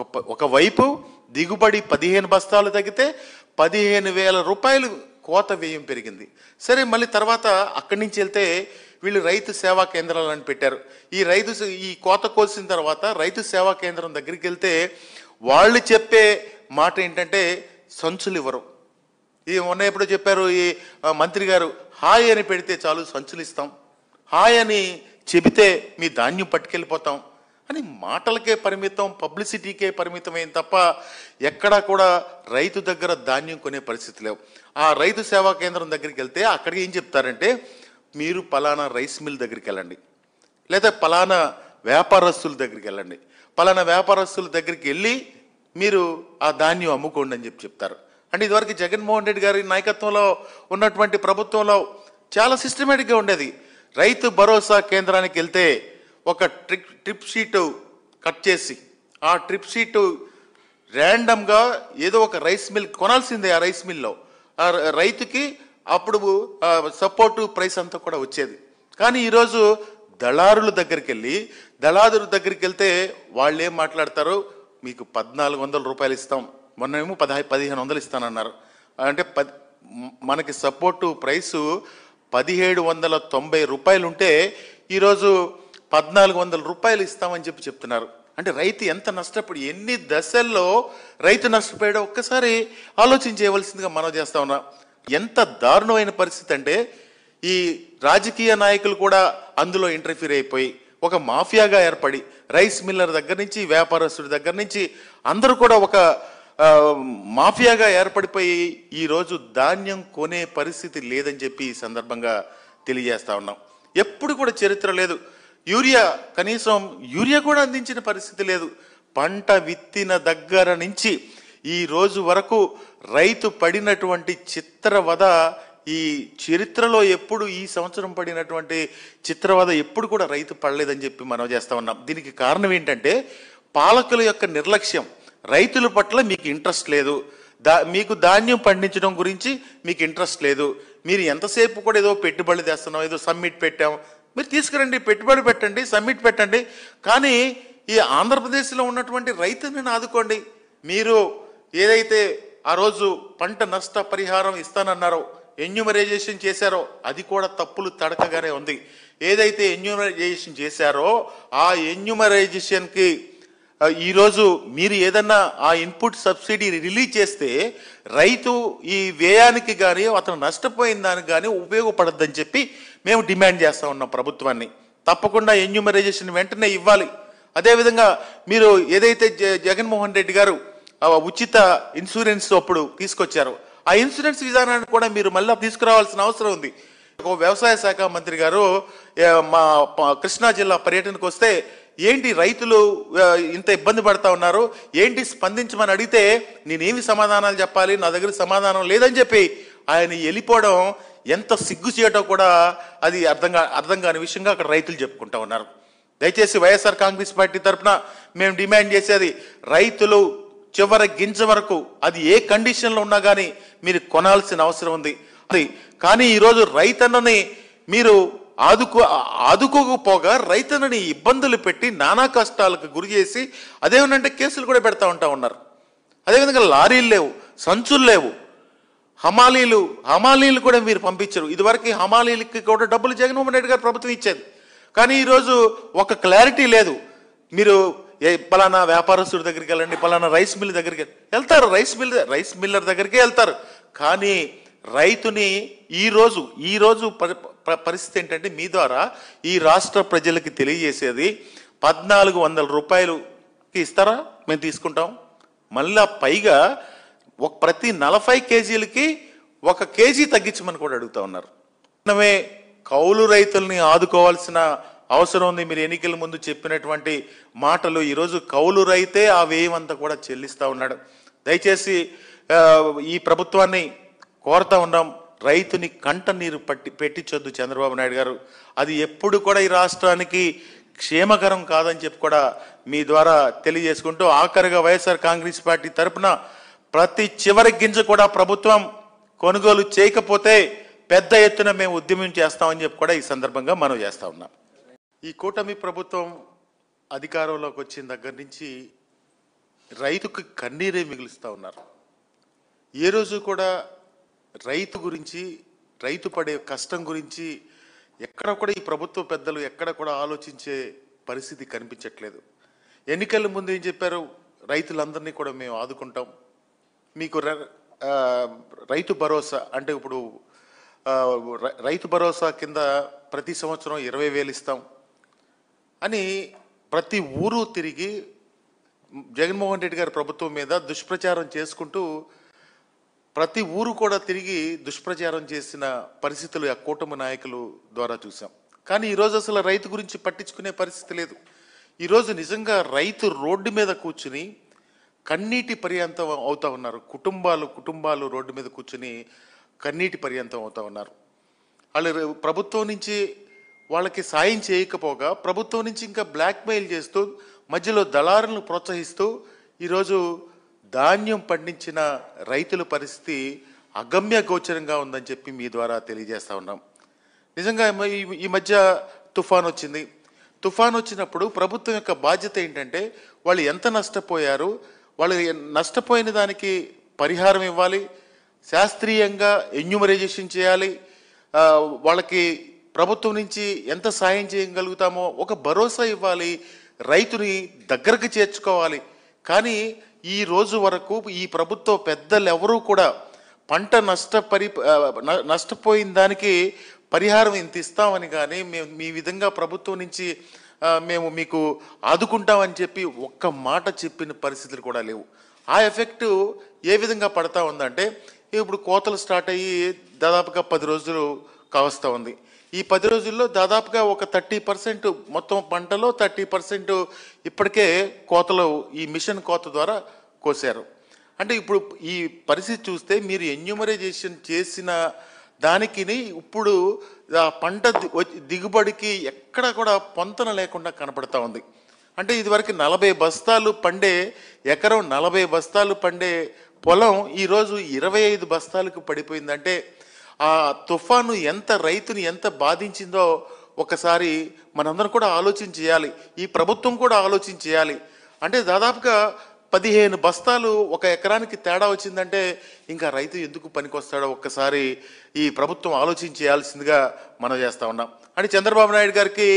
ఒకవైపు దిగుబడి 15 బస్తాలు తగ్గితే 15,000 రూపాయలు కోత వ్యయం పెరిగింది. సరే, మళ్ళీ తర్వాత అక్కడి నుంచి వెళ్తే వీళ్ళు రైతు సేవా కేంద్రాలను పెట్టారు. ఈ కోత కోసిన తర్వాత రైతు సేవా కేంద్రం దగ్గరికి వెళ్తే వాళ్ళు చెప్పే మాట ఏంటంటే సంచులు ఇవ్వరు. మొన్న ఎప్పుడో చెప్పారు ఈ మంత్రి గారు, హాయ్ అని పెడితే చాలు సంచులు ఇస్తాం, హాయ్ అని చెబితే మీ ధాన్యం పట్టుకెళ్ళిపోతాం అని మాటలకే పరిమితం, పబ్లిసిటీకే పరిమితమైన తప్ప ఎక్కడా కూడా రైతు దగ్గర ధాన్యం కొనే పరిస్థితి లేవు. ఆ రైతు సేవా కేంద్రం దగ్గరికి వెళ్తే అక్కడికి ఏం చెప్తారంటే, మీరు పలానా రైస్ మిల్ దగ్గరికి వెళ్ళండి, లేదా పలానా వ్యాపారస్తుల దగ్గరికి వెళ్ళండి, పలానా వ్యాపారస్తుల దగ్గరికి వెళ్ళి మీరు ఆ ధాన్యం అమ్ముకోండి అని చెప్తారు. అంటే ఇదివరకు జగన్మోహన్ రెడ్డి గారి నాయకత్వంలో ఉన్నటువంటి ప్రభుత్వంలో చాలా సిస్టమేటిక్గా ఉండేది. రైతు భరోసా కేంద్రానికి వెళ్తే ఒక ట్రిప్ షీటు కట్ చేసి ఆ ట్రిప్ షీటు ర్యాండమ్గా ఏదో ఒక రైస్ మిల్ కొనాల్సిందే. ఆ రైస్ మిల్లో ఆ రైతుకి అప్పుడు సపోర్టు ప్రైస్ అంతా కూడా వచ్చేది. కానీ ఈరోజు దళారుల దగ్గరికి వెళ్తే వాళ్ళు ఏం మాట్లాడతారు, మీకు 1,400 రూపాయలు ఇస్తాం, మొన్నేమో 1,500 ఇస్తానన్నారు. అంటే మనకి సపోర్టు ప్రైసు 1,790 రూపాయలు ఉంటే ఈరోజు 1,400 రూపాయలు ఇస్తామని చెప్తున్నారు. అంటే రైతు ఎంత నష్టపడి, ఎన్ని దశల్లో రైతు నష్టపోయాడో ఒక్కసారి ఆలోచించేయవలసిందిగా మనం చేస్తా ఉన్నాం. ఎంత దారుణమైన పరిస్థితి అంటే ఈ రాజకీయ నాయకులు కూడా అందులో ఇంటర్ఫీర్ అయిపోయి ఒక మాఫియాగా ఏర్పడి రైస్ మిల్లర్ దగ్గర నుంచి వ్యాపారస్తుడి దగ్గర నుంచి అందరూ కూడా ఒక మాఫియాగా ఏర్పడిపోయి ఈరోజు ధాన్యం కొనే పరిస్థితి లేదని చెప్పి ఈ సందర్భంగా తెలియజేస్తా ఉన్నాం. ఎప్పుడు కూడా చరిత్ర లేదు. కనీసం యూరియా కూడా అందించిన పరిస్థితి లేదు. పంట విత్తిన దగ్గర నుంచి ఈ రోజు వరకు రైతు పడినటువంటి చిత్రవద ఈ చరిత్రలో ఎప్పుడు, ఈ సంవత్సరం పడినటువంటి చిత్రవద ఎప్పుడు కూడా రైతు పడలేదని చెప్పి మనం చేస్తా ఉన్నాం. దీనికి కారణం ఏంటంటే పాలకుల యొక్క నిర్లక్ష్యం. రైతుల పట్ల మీకు ఇంట్రెస్ట్ లేదు, మీకు ధాన్యం పండించడం గురించి మీకు ఇంట్రెస్ట్ లేదు. మీరు ఎంతసేపు కూడా ఏదో పెట్టుబడి తెస్తున్నాం, ఏదో సమ్మిట్ పెట్టాం, మీరు తీసుకురండి, పెట్టుబడి పెట్టండి, సమ్మిట్ పెట్టండి, కానీ ఈ ఆంధ్రప్రదేశ్లో ఉన్నటువంటి రైతులను ఆదుకోండి. మీరు ఏదైతే ఆ రోజు పంట నష్ట పరిహారం ఇస్తానన్నారో, ఎన్యూమరైజేషన్ చేశారో అది కూడా తప్పులు తడకగానే ఉంది. ఏదైతే ఎన్యూమరైజేషన్ చేశారో ఆ ఎన్యూమరైజేషన్కి ఈరోజు మీరు ఏదన్నా ఆ ఇన్పుట్ సబ్సిడీ రిలీజ్ చేస్తే రైతు ఈ వ్యయానికి కానీ అతను నష్టపోయిన దానికి కానీ ఉపయోగపడద్దని చెప్పి మేము డిమాండ్ చేస్తూ ఉన్నాం ప్రభుత్వాన్ని. తప్పకుండా ఎన్యూమరైజేషన్ వెంటనే ఇవ్వాలి. అదేవిధంగా మీరు ఏదైతే జగన్మోహన్ రెడ్డి గారు ఉచిత ఇన్సూరెన్స్ అప్పుడు తీసుకొచ్చారో ఆ ఇన్సూరెన్స్ విధానాన్ని కూడా మీరు మళ్ళీ తీసుకురావాల్సిన అవసరం ఉంది. వ్యవసాయ శాఖ మంత్రి గారు మా కృష్ణా జిల్లా పర్యటనకు వస్తే ఏంటి రైతులు ఇంత ఇబ్బంది పడతా ఉన్నారు, ఏంటి స్పందించమని అడిగితే నేనేమి సమాధానాలు చెప్పాలి, నా దగ్గర సమాధానం లేదని చెప్పి ఆయన వెళ్ళిపోవడం ఎంత సిగ్గు చేయటం కూడా అది అర్థం కాని విషయంగా అక్కడ రైతులు చెప్పుకుంటా ఉన్నారు. దయచేసి వైఎస్ఆర్ కాంగ్రెస్ పార్టీ తరఫున మేము డిమాండ్ చేసేది, రైతులు చివరి గింజ వరకు అది ఏ కండిషన్లో ఉన్నా కానీ మీరు కొనాల్సిన అవసరం ఉంది. కానీ ఈరోజు రైతన్నని మీరు ఆదుకోకపోగా రైతన్నని ఇబ్బందులు పెట్టి నానా కష్టాలకు గురి చేసి అదేమనంటే కేసులు కూడా పెడతా ఉన్నారు. అదేవిధంగా లారీలు లేవు, సంచులు లేవు, హమాలీలు కూడా మీరు పంపించరు. ఇదివరకు హమాలీలకి కూడా డబ్బులు జగన్మోహన్ రెడ్డి గారు ప్రభుత్వం ఇచ్చేది. కానీ ఈరోజు ఒక క్లారిటీ లేదు. మీరు పలానా వ్యాపారస్తుడి దగ్గరికి వెళ్ళండి, పలానా రైస్ మిల్ దగ్గరికి వెళ్తారు, రైస్ మిల్లర్ దగ్గరికి వెళ్తారు. కానీ రైతుని ఈరోజు పరిస్థితి ఏంటంటే మీ ద్వారా ఈ రాష్ట్ర ప్రజలకి తెలియజేసేది 1,400 రూపాయలుకి ఇస్తారా, మేము తీసుకుంటాం. మళ్ళా పైగా ప్రతి 40 కేజీలకి 1 కేజీ తగ్గించమని కూడా అడుగుతా ఉన్నారు. మనమే కౌలు రైతుల్ని ఆదుకోవాల్సిన అవసరం ఉంది. మీరు ఎన్నికల ముందు చెప్పినటువంటి మాటలు ఈరోజు కౌలు రైతే ఆ వ్యయమంతా కూడా చెల్లిస్తూ ఉన్నాడు. దయచేసి ఈ ప్రభుత్వాన్ని కోరుతా ఉన్నాం, రైతుని కంట నీరు పెట్టించొద్దు చంద్రబాబు నాయుడు గారు. అది ఎప్పుడు కూడా ఈ రాష్ట్రానికి క్షేమకరం కాదని చెప్పి కూడా మీ ద్వారా తెలియజేసుకుంటూ ఆఖరిగా వైఎస్ఆర్ కాంగ్రెస్ పార్టీ తరఫున ప్రతి చివరి గింజ కూడా ప్రభుత్వం కొనుగోలు చేయకపోతే పెద్ద ఎత్తున మేము ఉద్యమం చేస్తామని చెప్పి కూడా ఈ సందర్భంగా మనం చేస్తా ఉన్నాం. ఈ కూటమి ప్రభుత్వం అధికారంలోకి వచ్చిన దగ్గర నుంచి రైతుకు కన్నీరే మిగులుస్తూ ఉన్నారు. ఏ రోజు కూడా రైతు గురించి, రైతు పడే కష్టం గురించి ఎక్కడ కూడా ఈ ప్రభుత్వ పెద్దలు ఎక్కడ కూడా ఆలోచించే పరిస్థితి కనిపించట్లేదు. ఎన్నికల ముందు ఏం చెప్పారు? రైతులందరినీ కూడా మేము ఆదుకుంటాం, మీకు రైతు భరోసా అంటే ఇప్పుడు రైతు భరోసా కింద ప్రతి సంవత్సరం 20,000 ఇస్తాం అని ప్రతి ఊరు తిరిగి జగన్మోహన్ రెడ్డి గారి ప్రభుత్వం మీద దుష్ప్రచారం చేసుకుంటూ ప్రతి ఊరు కూడా తిరిగి దుష్ప్రచారం చేసిన పరిస్థితులు ఆ కూటమి నాయకులు ద్వారా చూసాం. కానీ ఈరోజు అసలు రైతు గురించి పట్టించుకునే పరిస్థితి లేదు. ఈరోజు నిజంగా రైతు రోడ్డు మీద కూర్చుని కన్నీటి పర్యంతం అవుతా ఉన్నారు. కుటుంబాలు రోడ్డు మీద కూర్చుని కన్నీటి పర్యంతం అవుతా ఉన్నారు. వాళ్ళు ప్రభుత్వం నుంచి వాళ్ళకి సాయం చేయకపోగా ప్రభుత్వం నుంచి ఇంకా బ్లాక్మెయిల్ చేస్తూ మధ్యలో దళారులను ప్రోత్సహిస్తూ ఈరోజు ధాన్యం పండించిన రైతుల పరిస్థితి అగమ్య గోచరంగా ఉందని చెప్పి మీ ద్వారా తెలియజేస్తా ఉన్నాం. నిజంగా ఈ మధ్య తుఫాన్ వచ్చింది. తుఫాన్ వచ్చినప్పుడు ప్రభుత్వం యొక్క బాధ్యత ఏంటంటే వాళ్ళు ఎంత నష్టపోయారు, వాళ్ళు నష్టపోయిన దానికి పరిహారం ఇవ్వాలి, శాస్త్రీయంగా ఎన్యూమరైజేషన్ చేయాలి, వాళ్ళకి ప్రభుత్వం నుంచి ఎంత సాయం చేయగలుగుతామో ఒక భరోసా ఇవ్వాలి, రైతుని దగ్గరకు చేర్చుకోవాలి. కానీ ఈ రోజు వరకు ఈ ప్రభుత్వ పెద్దలు ఎవరూ కూడా పంట నష్టపోయిన దానికి పరిహారం ఇంత ఇస్తామని కానీ మేము మీ విధంగా ప్రభుత్వం నుంచి మేము మీకు ఆదుకుంటామని చెప్పి ఒక్క మాట చెప్పిన పరిస్థితులు కూడా లేవు. ఆ ఎఫెక్ట్ ఏ విధంగా పడతా ఉందంటే ఇప్పుడు కోతలు స్టార్ట్ అయ్యి దాదాపుగా 10 రోజులు కావస్తూ ఉంది. ఈ 10 రోజుల్లో దాదాపుగా ఒక 30% మొత్తం పంటలో 30% ఇప్పటికే కోతలు ఈ మిషన్ కోత ద్వారా కోసారు. అంటే ఇప్పుడు ఈ పరిస్థితి చూస్తే మీరు ఎన్యూమరైజేషన్ చేసిన దానికి ఇప్పుడు పంట దిగుబడికి ఎక్కడ కూడా పొంతన లేకుండా కనపడతా ఉంది. అంటే ఇదివరకు 40 బస్తాలు పండే ఎకరం 40 బస్తాలు పండే పొలం ఈరోజు 25 బస్తాలకు పడిపోయిందంటే ఆ తుఫాను రైతుని ఎంత బాధించిందో ఒకసారి మనందరం కూడా ఆలోచన చేయాలి. ఈ ప్రభుత్వం కూడా ఆలోచన చేయాలి. అంటే దాదాపుగా 15 బస్తాలు ఒక ఎకరానికి తేడా వచ్చిందంటే ఇంకా రైతు ఎందుకు పనికొస్తాడో ఒక్కసారి ఈ ప్రభుత్వం ఆలోచన చేయాల్సిందిగా మనం చేస్తా ఉన్నాం. అంటే చంద్రబాబు నాయుడు గారికి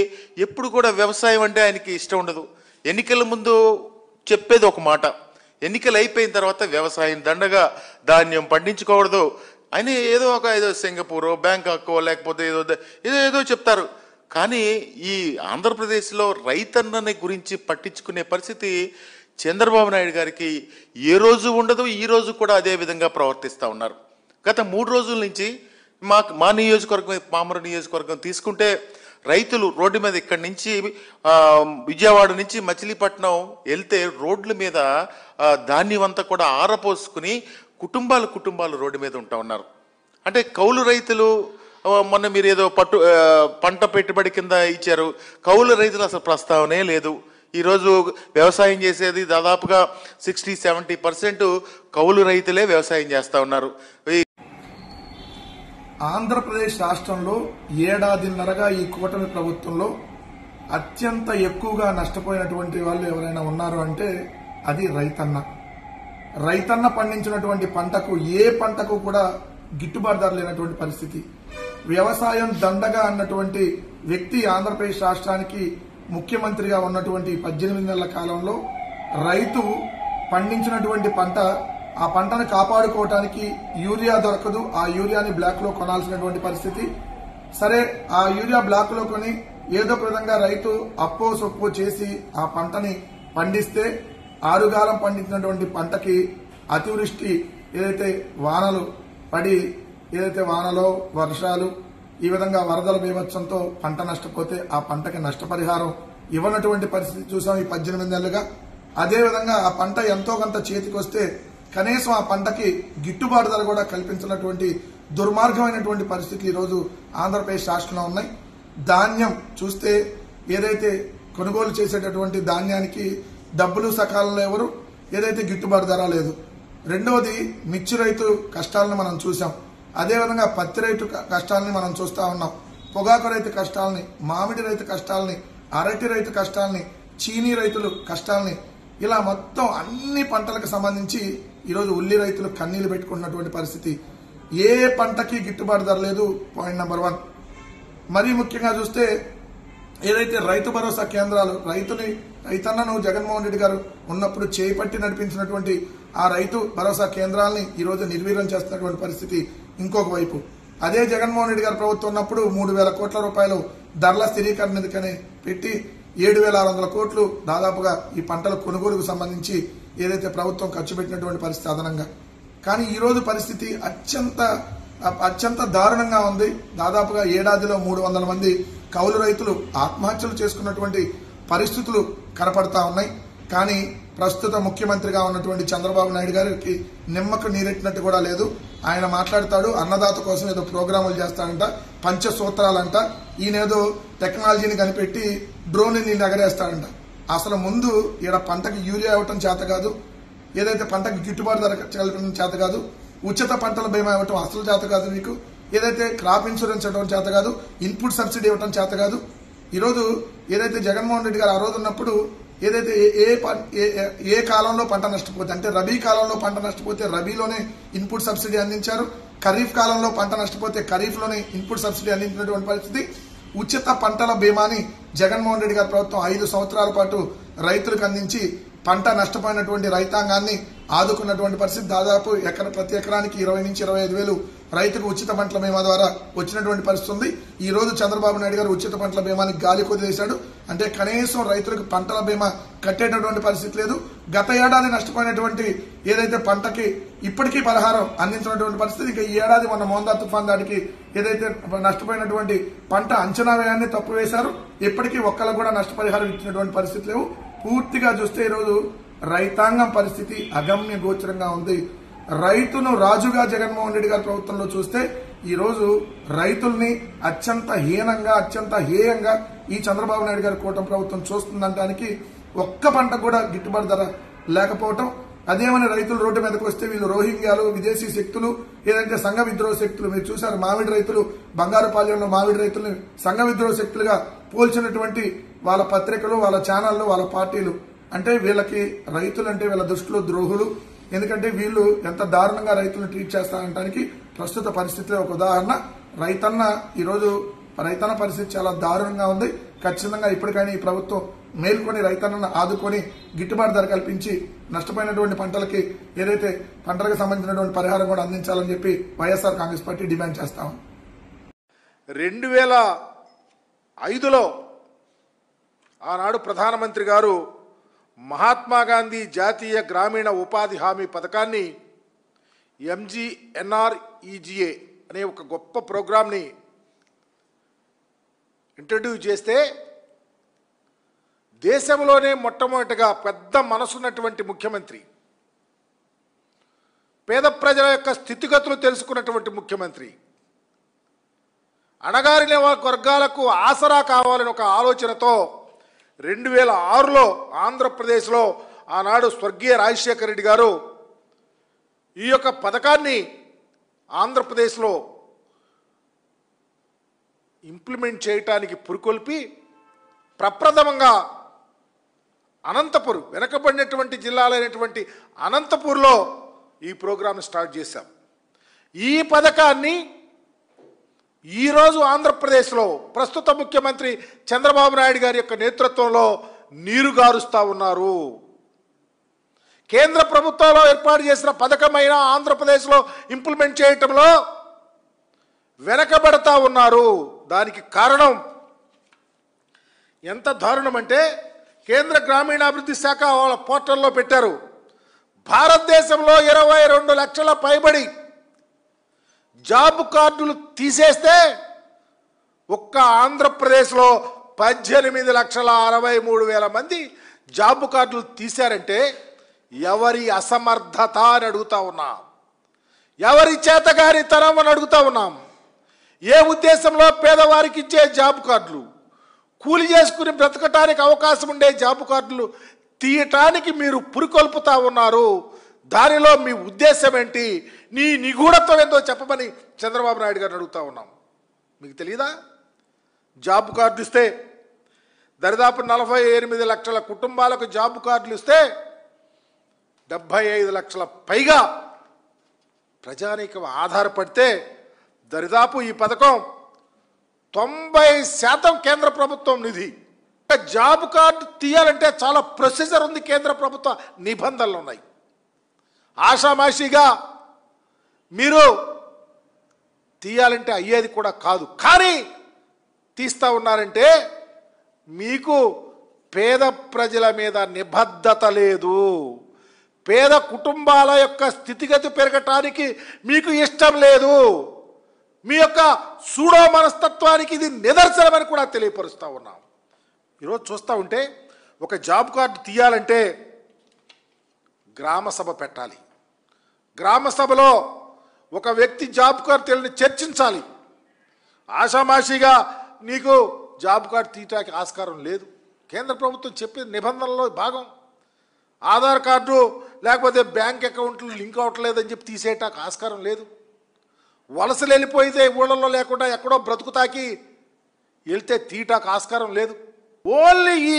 ఎప్పుడు కూడా వ్యవసాయం అంటే ఆయనకి ఇష్టం ఉండదు. ఎన్నికల ముందు చెప్పేది ఒక మాట, ఎన్నికలు అయిపోయిన తర్వాత వ్యవసాయం దండగా, ధాన్యం పండించుకోకూడదు అని ఏదో సింగపూరో బ్యాంకాకో లేకపోతే ఏదో చెప్తారు. కానీ ఈ ఆంధ్రప్రదేశ్లో రైతన్నని గురించి పట్టించుకునే పరిస్థితి చంద్రబాబు నాయుడు గారికి ఏ రోజు ఉండదు. ఈ రోజు కూడా అదే విధంగా ప్రవర్తిస్తూ ఉన్నారు. గత 3 రోజుల నుంచి మా నియోజకవర్గం, పామర నియోజకవర్గం తీసుకుంటే రైతులు రోడ్డు మీద ఇక్కడి నుంచి విజయవాడ నుంచి మచిలీపట్నం వెళ్తే రోడ్ల మీద ధాన్యం అంతా కూడా ఆరపోసుకుని కుటుంబాలు రోడ్డు మీద ఉంటా ఉన్నారు. అంటే కౌలు రైతులు మొన్న మీరు ఏదో పంట పెట్టుబడి కింద ఇచ్చారు, కౌలు రైతులు అసలు ప్రస్తావనే లేదు. ఈరోజు వ్యవసాయం చేసేది దాదాపుగా 60-70% కౌలు రైతులే వ్యవసాయం చేస్తూ ఉన్నారు. ఆంధ్రప్రదేశ్ రాష్ట్రంలో ఏడాదిన్నరగా ఈ కూటమి ప్రభుత్వంలో అత్యంత ఎక్కువగా నష్టపోయినటువంటి వాళ్ళు ఎవరైనా ఉన్నారు అంటే అది రైతన్న పండించినటువంటి పంటకు ఏ పంటకు కూడా గిట్టుబాటు ధర లేనటువంటి పరిస్థితి. వ్యవసాయం దండగా అన్నటువంటి వ్యక్తి ఆంధ్రప్రదేశ్ రాష్ట్రానికి ముఖ్యమంత్రిగా ఉన్నటువంటి 18 నెలల కాలంలో రైతు పండించినటువంటి పంట, ఆ పంటను కాపాడుకోవటానికి యూరియా దొరకదు, ఆ యూరియాని బ్లాక్ లో కొనాల్సినటువంటి పరిస్థితి. సరే, ఆ యూరియా బ్లాక్ లో కొని ఏదో ఒక విధంగా రైతు అప్పో సొప్పో చేసి ఆ పంటని పండిస్తే ఆరుగాలం పండించినటువంటి పంటకి అతివృష్టి ఏదైతే వానలు పడి ఏదైతే వానలో వర్షాలు ఈ విధంగా వరదల బీభత్సంతో పంట నష్టపోతే ఆ పంటకి నష్టపరిహారం ఇవ్వనటువంటి పరిస్థితి చూసాం ఈ 18 నెలలుగా. అదేవిధంగా ఆ పంట ఎంతో కొంత చేతికి వస్తే కనీసం ఆ పంటకి గిట్టుబాటు ధర కూడా కల్పించినటువంటి దుర్మార్గమైనటువంటి పరిస్థితులు ఈరోజు ఆంధ్రప్రదేశ్ రాష్ట్రంలో ఉన్నాయి. ధాన్యం చూస్తే ఏదైతే కొనుగోలు చేసేటటువంటి ధాన్యానికి డబ్బులు సకాలంలో ఎవరు, ఏదైతే గిట్టుబాటు ధర లేదు. రెండవది మిర్చి రైతు కష్టాలను మనం చూసాం. అదేవిధంగా పత్తి రైతు కష్టాలని మనం చూస్తా ఉన్నాం. పొగాకు రైతు కష్టాలని, మామిడి రైతు కష్టాలని, అరటి రైతు కష్టాలని, చీనీ రైతులు కష్టాలని ఇలా మొత్తం అన్ని పంటలకు సంబంధించి ఈరోజు ఉల్లి రైతులు కన్నీళ్లు పెట్టుకున్నటువంటి పరిస్థితి. ఏ పంటకి గిట్టుబాటు ధర లేదు. Point number 1. మరీ ముఖ్యంగా చూస్తే ఏదైతే రైతు భరోసా కేంద్రాలు రైతన్నను జగన్మోహన్ రెడ్డి గారు ఉన్నప్పుడు చేపట్టి నడిపించినటువంటి ఆ రైతు భరోసా కేంద్రాలని ఈరోజు నిర్వీర్యం చేస్తున్నటువంటి పరిస్థితి ఇంకొక వైపు. అదే జగన్మోహన్ రెడ్డి గారు ప్రభుత్వం ఉన్నప్పుడు 3,000 కోట్ల రూపాయలు ధరల స్థిరీకరణ నిధికని పెట్టి 7,600 కోట్లు దాదాపుగా ఈ పంటల కొనుగోలుకు సంబంధించి ఏదైతే ప్రభుత్వం ఖర్చు పెట్టినటువంటి పరిస్థితి అదనంగా. కానీ ఈ రోజు పరిస్థితి అత్యంత దారుణంగా ఉంది. దాదాపుగా ఏడాదిలో 300 మంది కౌలు రైతులు ఆత్మహత్యలు చేసుకున్నటువంటి పరిస్థితులు కనపడతా ఉన్నాయి. కానీ ప్రస్తుత ముఖ్యమంత్రిగా ఉన్నటువంటి చంద్రబాబు నాయుడు గారికి నిమ్మకు నీరెట్టినట్టు కూడా లేదు. ఆయన మాట్లాడతాడు, అన్నదాత కోసం ఏదో ప్రోగ్రాములు చేస్తాడంట, పంచసూత్రాలంట, ఈయనేదో టెక్నాలజీని కనిపెట్టి డ్రోన్ని ఎగరేస్తాడంట. అసలు ముందు ఈడ పంటకి యూరియా ఇవ్వటం చేత కాదు, ఏదైతే పంటకి గిట్టుబాటు ధర కల్పించడం చేత కాదు, ఉచిత పంటల బీమా ఇవ్వటం అసలు చేత కాదు మీకు, ఏదైతే క్రాప్ ఇన్సూరెన్స్ ఇవ్వడం చేత కాదు, ఇన్పుట్ సబ్సిడీ ఇవ్వటం చేత కాదు. ఈరోజు ఏదైతే జగన్మోహన్ రెడ్డి గారు ఆ రోజు ఉన్నప్పుడు ఏదైతే ఏ కాలంలో పంట నష్టపోతే, అంటే రబీ కాలంలో పంట నష్టపోతే రబీలోనే ఇన్పుట్ సబ్సిడీ అందించారు, ఖరీఫ్ కాలంలో పంట నష్టపోతే ఖరీఫ్ లోనే ఇన్పుట్ సబ్సిడీ అందించినటువంటి పరిస్థితి. ఉచిత పంటల బీమాని జగన్మోహన్ రెడ్డి గారి ప్రభుత్వం 5 సంవత్సరాల పాటు రైతులకు అందించి పంట నష్టపోయినటువంటి రైతాంగాన్ని ఆదుకున్నటువంటి పరిస్థితి. దాదాపు ప్రతి ఎకరానికి 20 నుంచి 25 వేలు రైతుకు ఉచిత పంటల బీమా ద్వారా వచ్చినటువంటి పరిస్థితి ఉంది. ఈ రోజు చంద్రబాబు నాయుడు గారు ఉచిత పంటల బీమాని గాలి కొదిలేశాడు. అంటే కనీసం రైతులకు పంటల బీమా కట్టేటటువంటి పరిస్థితి లేదు. గత ఏడాది నష్టపోయినటువంటి ఏదైతే పంటకి ఇప్పటికీ పరిహారం అందించినటువంటి పరిస్థితి. ఇక ఈ ఏడాది మన మోందా తుఫాన్ దాడికి ఏదైతే నష్టపోయినటువంటి పంట అంచనా వ్యయాన్ని తప్పు వేశారు. ఇప్పటికీ ఒక్కళ్ళకు కూడా నష్టపరిహారం ఇచ్చినటువంటి పరిస్థితి లేవు. పూర్తిగా చూస్తే ఈరోజు రైతాంగం పరిస్థితి అగమ్య గోచరంగా ఉంది. రైతును రాజుగా జగన్మోహన్ రెడ్డి గారి ప్రభుత్వంలో చూస్తే ఈ రోజు రైతుల్ని అత్యంత హీనంగా, అత్యంత హేయంగా ఈ చంద్రబాబు నాయుడు గారి కూటమి ప్రభుత్వం చూస్తుందనడానికి ఒక్క పంట కూడా గిట్టుబాటు ధర లేకపోవటం. అదేమని రైతులు రోడ్డు మీదకి వస్తే వీళ్ళు రోహింగ్యాలు, విదేశీ శక్తులు, ఏదైతే సంఘ విద్రోహ శక్తులు, మీరు చూశారు మామిడి రైతులు, బంగారుపాలెంలో మామిడి రైతుల్ని సంఘ విద్రోహ శక్తులుగా పోల్చినటువంటి వాళ్ళ పత్రికలు, వాళ్ళ ఛానళ్లు, వాళ్ళ పార్టీలు. అంటే వీళ్ళకి రైతులు అంటే వీళ్ళ దృష్టిలో ద్రోహులు. ఎందుకంటే వీళ్ళు ఎంత దారుణంగా రైతులను ట్రీట్ చేస్తారనడానికి ప్రస్తుత పరిస్థితిలో ఒక ఉదాహరణ. రైతన్న పరిస్థితి చాలా దారుణంగా ఉంది. ఖచ్చితంగా ఇప్పటికైనా ఈ ప్రభుత్వం మేల్కొని రైతన్నను ఆదుకొని గిట్టుబాటు ధర కల్పించి నష్టపోయినటువంటి పంటలకి ఏదైతే పంటలకు సంబంధించినటువంటి పరిహారం కూడా అందించాలని చెప్పి వైఎస్ఆర్ కాంగ్రెస్ పార్టీ డిమాండ్ చేస్తాం. 2005లో ఆనాడు ప్రధానమంత్రి గారు మహాత్మా గాంధీ జాతీయ గ్రామీణ ఉపాధి హామీ పథకాన్ని MGNREGA అనే ఒక గొప్ప ప్రోగ్రాంని ఇంట్రడ్యూస్ చేస్తే దేశంలోనే మొట్టమొదటిగా పెద్ద మనసున్నటువంటి ముఖ్యమంత్రి, పేద ప్రజల యొక్క స్థితిగతులు తెలుసుకున్నటువంటి ముఖ్యమంత్రి, అణగారిన వర్గాలకు ఆసరా కావాలని ఒక ఆలోచనతో 2006లో ఆంధ్రప్రదేశ్లో ఆనాడు స్వర్గీయ రాజశేఖర రెడ్డి గారు ఈ యొక్క పథకాన్ని ఆంధ్రప్రదేశ్లో ఇంప్లిమెంట్ చేయటానికి పురుకొల్పి ప్రప్రథమంగా అనంతపురం, వెనకబడినటువంటి జిల్లాలైనటువంటి అనంతపూర్లో ఈ ప్రోగ్రాంను స్టార్ట్ చేశాం. ఈ పథకాన్ని ఈరోజు ఆంధ్రప్రదేశ్లో ప్రస్తుత ముఖ్యమంత్రి చంద్రబాబు నాయుడు గారి యొక్క నేతృత్వంలో నీరుగారుస్తూ ఉన్నారు. కేంద్ర ప్రభుత్వంలో ఏర్పాటు చేసిన పథకమైన ఆంధ్రప్రదేశ్లో ఇంప్లిమెంట్ చేయటంలో వెనకబడతా ఉన్నారు. దానికి కారణం ఎంత దారుణం అంటే కేంద్ర గ్రామీణాభివృద్ధి శాఖ వాళ్ళ పోర్టల్లో పెట్టారు. భారతదేశంలో 22 లక్షల పైబడి జాబ్ కార్డులు తీసేస్తే ఒక్క ఆంధ్రప్రదేశ్లో 18,63,000 మంది జాబ్ కార్డులు తీశారంటే ఎవరి అసమర్థత అని అడుగుతా ఉన్నాం, ఎవరి చేతగారితనం అని అడుగుతా ఉన్నాం. ఏ ఉద్దేశంలో పేదవారికి ఇచ్చే జాబ్ కార్డులు, కూలి చేసుకుని బ్రతకటానికి అవకాశం ఉండే జాబ్ కార్డులు తీయటానికి మీరు పురికొల్పుతా ఉన్నారు. దానిలో మీ ఉద్దేశం ఏంటి, నీ నిగూఢత్వం ఏందో చెప్పమని చంద్రబాబు నాయుడు గారిని అడుగుతా ఉన్నాం. మీకు తెలీదా? జాబ్ కార్డు ఇస్తే దరిదాపు 48 లక్షల కుటుంబాలకు జాబ్ కార్డులు ఇస్తే 75 లక్షల పైగా ప్రజానీకం ఆధారపడితే దరిదాపు ఈ పథకం 90% కేంద్ర ప్రభుత్వం నిధి. జాబ్ కార్డు తీయాలంటే చాలా ప్రొసీజర్ ఉంది, కేంద్ర ప్రభుత్వ నిబంధనలు ఉన్నాయి. ఆషామాషిగా మీరు తీయాలంటే అయ్యేది కూడా కాదు. కానీ తీస్తా ఉన్నారంటే మీకు పేద ప్రజల మీద నిబద్ధత లేదు, పేద కుటుంబాల యొక్క స్థితిగతి పెరగటానికి మీకు ఇష్టం లేదు, మీ యొక్క సూడో మనస్తత్వానికి ఇది నిదర్శనమని కూడా తెలియపరుస్తూ ఉన్నాం. ఈరోజు చూస్తూ ఉంటే ఒక జాబ్ కార్డు తీయాలంటే గ్రామ సభ పెట్టాలి. గ్రామ సభలో ఒక వ్యక్తి జాబ్ కార్డు తెలియని చర్చించాలి. ఆషామాషిగా నీకు జాబ్ కార్డు తీయటానికి ఆస్కారం లేదు. కేంద్ర ప్రభుత్వం చెప్పే నిబంధనల్లో భాగం. ఆధార్ కార్డు లేకపోతే బ్యాంక్ అకౌంట్లు లింక్ అవ్వట్లేదని చెప్పి తీసేయటానికి ఆస్కారం లేదు. వలసలు వెళ్ళిపోయితే ఊళ్ళల్లో లేకుండా ఎక్కడో బ్రతుకుతాకి వెళ్తే తీయటానికి ఆస్కారం లేదు. ఓన్లీ ఈ